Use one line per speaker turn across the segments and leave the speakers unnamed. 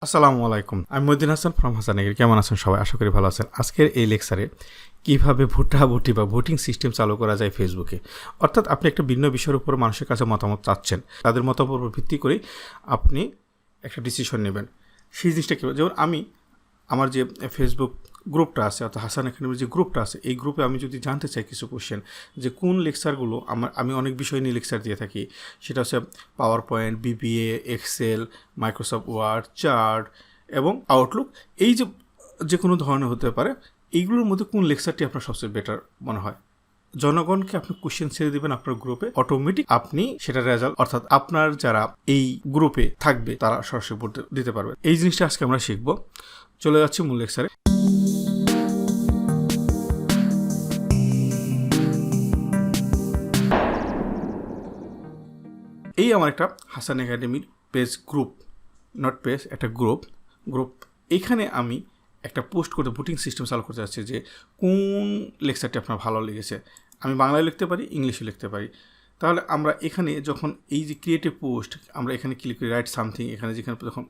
আসসালামু আলাইকুম। আমি মহিউদ্দিন হাসান ফ্রম হাসান। কেমন আছেন সবাই? আশা করি ভালো আছেন। আজকের এই লেকচারে কীভাবে ভোটাভুটি বা ভোটিং সিস্টেম চালু করা যায় ফেসবুকে, অর্থাৎ আপনি একটা ভিন্ন বিষয়ের উপর মানুষের কাছে মতামত চাচ্ছেন, তাদের মতামতের উপর ভিত্তি করে আপনি একটা ডিসিশন নেবেন। সেই জিনিসটা কী, যেমন আমার যে ফেসবুক গ্রুপটা আছে, অর্থাৎ হাসান একাডেমির যে গ্রুপটা আছে, এই গ্রুপে আমি যদি জানতে চাই কিছু কোশ্চেন যে কোন লেকচারগুলো আমি অনেক বিষয় নিয়ে লেকচার দিয়ে থাকি, সেটা হচ্ছে PowerPoint, BBA, Excel, Microsoft Word, chart এবং আউটলুক, এই যে কোনো ধরনের হতে পারে, এইগুলোর মধ্যে কোন লেকচারটি আপনার সবচেয়ে বেটার মনে হয়, জনগণকে আপনি কোশ্চেন ছেড়ে দেবেন আপনার গ্রুপে, অটোমেটিক আপনি সেটা রেজাল্ট, অর্থাৎ আপনার যারা এই গ্রুপে থাকবে তারা সরাসরি ভোট দিতে পারবে। এই জিনিসটা আজকে আমরা শিখবো। চলে যাচ্ছি মূল লেকচারে। এই আমার একটা হাসান একাডেমির পেজ, গ্রুপ, নট পেজ, একটা গ্রুপ। এইখানে আমি একটা পোস্ট করতে, ভোটিং সিস্টেম চালু করতে যাচ্ছি যে কোন লেকচারটি আপনার ভালো লেগেছে। আমি বাংলায় লিখতে পারি, ইংলিশে লিখতে পারি। তাহলে আমরা এখানে যখন এই যে ক্রিয়েটিভ পোস্ট, আমরা এখানে ক্লিক করি, রাইট সামথিং, এখানে যেখানে যখন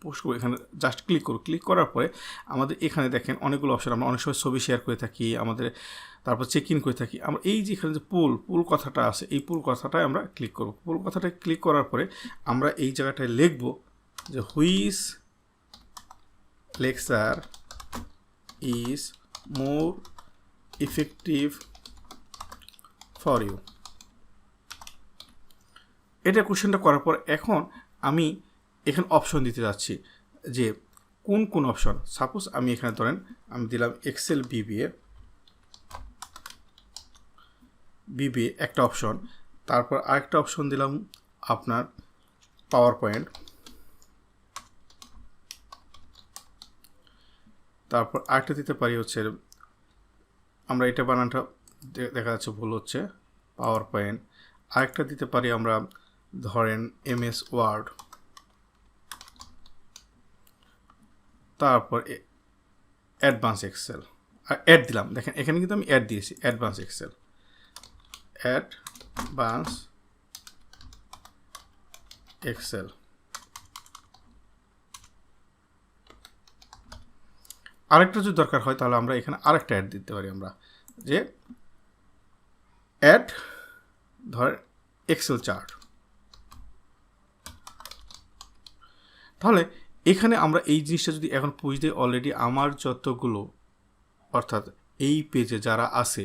পোস্ট করবো এখানে জাস্ট ক্লিক করব। ক্লিক করার পরে আমাদের এখানে দেখেন অনেকগুলো অপশন। আমরা অনেক সময় ছবি শেয়ার করে থাকি, তারপর চেক ইন করে থাকি। আমরা এই যে এখানে যে পুল কথাটা আছে, এই পুল কথাটায় আমরা ক্লিক করব। পুল কথাটায় ক্লিক করার পরে আমরা এই জায়গাটায় লিখব যে which lecture is more effective for you. এটা কোশ্চেনটা করার পর এখন আমি এখানে অপশন দিতে যাচ্ছি যে কোন অপশন। সাপোজ আমি এখানে ধরেন আমি দিলাম এক্সেল বিবিএ একটা অপশন, তারপর আরেকটা অপশন দিলাম আপনার পাওয়ার পয়েন্ট, তারপর আরেকটা দিতে পারি হচ্ছে, আমরা এটা বানানটা দেখা যাচ্ছে ভুল হচ্ছে, পাওয়ার পয়েন্ট। আরেকটা দিতে পারি আমরা ধরেন এমএস ওয়ার্ড, তারপর অ্যাডভান্স এক্সেল, আর অ্যাড দিলাম। দেখেন এখানে কিন্তু আমি অ্যাড দিয়েছি, অ্যাডভান্স এক্সেল, অ্যাডভান্স এক্সেল। আরেকটা যদি দরকার হয় তাহলে আমরা এখানে আরেকটা অ্যাড দিতে পারি, আমরা যে অ্যাড ধর এক্সেল চার্ট। তাহলে এখানে আমরা এই জিনিসটা যদি এখন পুশ দিই, অলরেডি আমার যতগুলো, অর্থাৎ এই পেজে যারা আছে,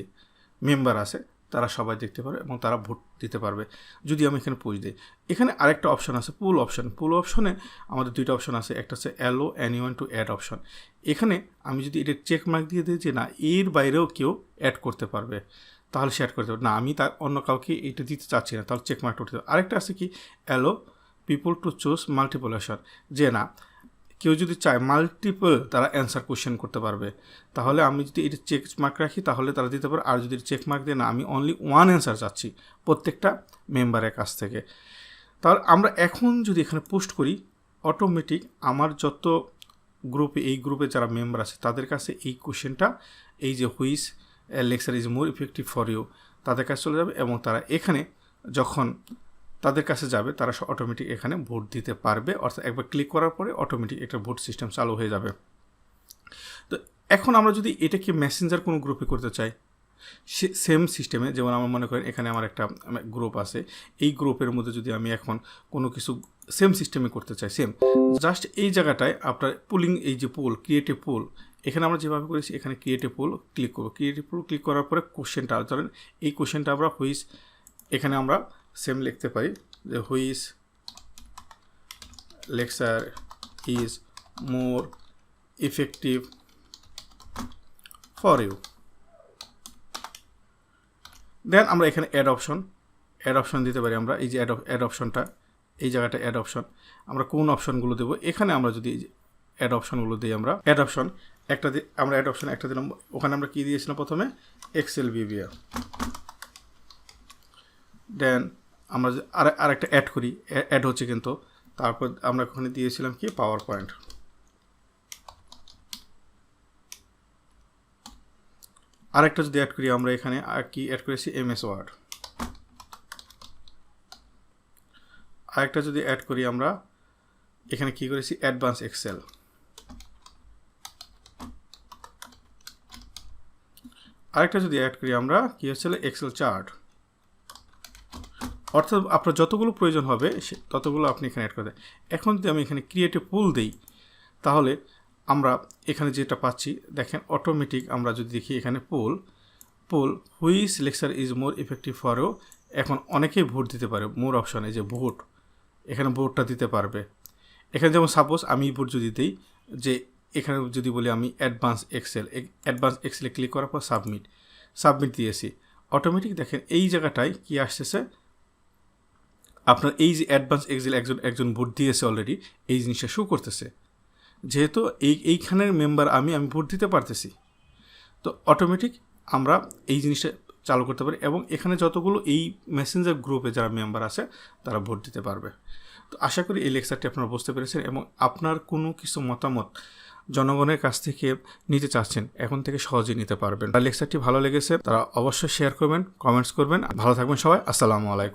মেম্বার আছে, তারা সবাই দেখতে পারবে এবং তারা ভোট দিতে পারবে যদি আমি এখানে পুশ দিই। এখানে আরেকটা অপশন আছে পুল অপশন। পুল অপশনে আমাদের দুইটা অপশন আছে, একটা হচ্ছে allow anyone to add option. এখানে আমি যদি এটা চেক মার্ক দিয়ে দিই যে না, এর বাইরেও কেউ অ্যাড করতে পারবে, তাহলে সে অ্যাড করতে পারবে। না, আমি তার অন্য কাউকে এটা দিতে চাচ্ছি না, তাহলে চেক মার্কটা উঠতে হবে। আরেকটা আছে কি, allow people to choose multiple option, যে না, কেউ যদি চায় মাল্টিপল তারা অ্যান্সার কোশ্চেন করতে পারবে। তাহলে আমি যদি এটা চেক মার্ক রাখি তাহলে তারা দিতে পারে। আর যদি চেক মার্ক দিয়ে না, আমি অনলি ওয়ান অ্যান্সার চাচ্ছি প্রত্যেকটা মেম্বারের কাছ থেকে, তাহলে আমরা এখন যদি এখানে পোস্ট করি, অটোমেটিক আমার যত গ্রুপে, এই গ্রুপে যারা মেম্বার আছে তাদের কাছে এই কোশ্চেনটা, এই যে which lecture is more effective for you, তাদের কাছে চলে যাবে এবং তারা এখানে যখন তাদের কাছে যাবে তারা অটোমেটিক এখানে ভোট দিতে পারবে। অর্থাৎ একবার ক্লিক করার পরে অটোমেটিক একটা ভোট সিস্টেম চালু হয়ে যাবে। তো এখন আমরা যদি এটাকে মেসেঞ্জার কোনো গ্রুপে করতে চাই, সেম সিস্টেমে, যেমন আমার মনে করেন এখানে আমার একটা গ্রুপ আছে, এই গ্রুপের মধ্যে যদি আমি এখন কোনো কিছু সেম সিস্টেমে করতে চাই, সেম জাস্ট এই জায়গাটায় আপনার পুলিং, এই যে পুল, ক্রিয়েটিভ পুল, এখানে আমরা যেভাবে করেছি এখানে ক্রিয়েটিভ পুল ক্লিক করবো। ক্রিয়েটিভ পুল ক্লিক করার পরে কোশ্চেনটা ধরেন, এই কোশ্চেনটা আমরা হুইচ, এখানে আমরা সেম লিখতে পারি যে which lecture is more effective for you. Then আমরা এখানে অ্যাড অপশন দিতে পারি। আমরা এই যে অ্যাড অপশনটা, এই জায়গাটা অ্যাড অপশন, আমরা কোন অপশনগুলো দেবো, এখানে আমরা যদি অ্যাড অপশনগুলো দিই, আমরা অ্যাড অপশন একটা আমরা অ্যাড অপশন একটা দিলাম। ওখানে আমরা কী দিয়েছিলাম প্রথমে, এক্সেল বিবিএ। দেন আমরা আরেকটা অ্যাড করি, অ্যাড হচ্ছে কিন্তু, তারপর আমরা ওখানে দিয়েছিলাম কি, পাওয়ার পয়েন্ট। আরেকটা যদি অ্যাড করি, আমরা এখানে কি অ্যাড করেছি, এমএস ওয়ার্ড। আরেকটা যদি অ্যাড করি আমরা এখানে কি করেছি অ্যাডভান্স এক্সেল। আরেকটা যদি অ্যাড করি আমরা কি হচ্ছিল এক্সেল চার্ট, অর্থাৎ আপনার যতগুলো প্রয়োজন হবে ততগুলো আপনি এখানে অ্যাড করে দেন। এখন যদি আমি এখানে ক্রিয়েট এ পুল দিই তাহলে আমরা এখানে যেটা পাচ্ছি দেখেন অটোমেটিক আমরা যদি দেখি এখানে poll which lecture is more effective ফরও, এখন অনেকেই ভোট দিতে পারে মোর অপশানে যে ভোট, এখানে ভোটটা দিতে পারবে। এখানে যেমন সাপোজ আমি ভোট যদি দিই যে এখানে যদি বলি আমি অ্যাডভান্স এক্সেলে ক্লিক করার পর সাবমিট দিয়েছি, অটোমেটিক দেখেন এই জায়গাটায় কি আসতেছে আপনার এই যে অ্যাডভান্স এক্সেল একজন ভোট দিয়েছে অলরেডি, এই জিনিসটা শো করতেছে, যেহেতু এইখানের মেম্বার আমি ভোট দিতে পারতেছি। তো অটোমেটিক আমরা এই জিনিসটা চালু করতে পারি এবং এখানে যতগুলো এই মেসেঞ্জার গ্রুপে যারা মেম্বার আছে তারা ভোট দিতে পারবে। তো আশা করি এই লেকচারটি আপনারা বুঝতে পেরেছেন এবং আপনার কোনো কিছু মতামত জনগণের কাছ থেকে নিতে চাচ্ছেন এখন থেকে সহজেই নিতে পারবেন। আর লেকচারটি ভালো লেগেছে তারা অবশ্যই শেয়ার করবেন, কমেন্টস করবেন। ভালো থাকবেন সবাই, আসসালামু আলাইকুম।